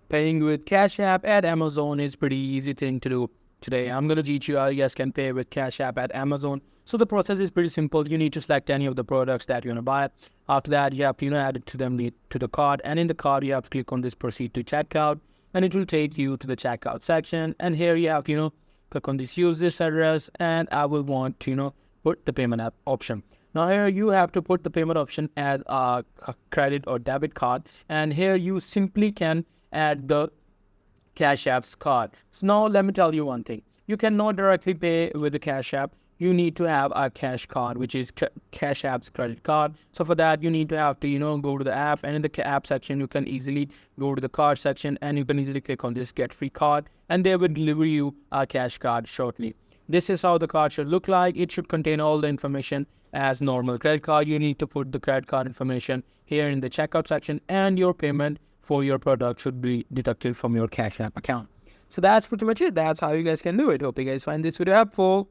Paying with Cash App at Amazon is pretty easy thing to do. Today, I'm going to teach you how you guys can pay with Cash App at Amazon. So the process is pretty simple. You need to select any of the products that you want to buy. After that, you have to, add it to the cart. And in the cart, you have to click on this proceed to checkout. And it will take you to the checkout section. And here you have to, click on this use this address. And I will want to, put the payment app option. Now here you have to put the payment option as a credit or debit card. And here you simply can add the Cash App's card. So now let me tell you one thing. You cannot directly pay with the Cash App. You need to have a cash card, which is Cash App's credit card. So for that, you need to have to, go to the app, and in the app section, you can easily go to the card section, and you can easily click on this get free card, and they will deliver you a cash card shortly. This is how the card should look like. It should contain all the information as normal credit card. You need to put the credit card information here in the checkout section, and your payment for your product should be deducted from your Cash App account. So that's pretty much it. That's how you guys can do it. Hope you guys find this video helpful.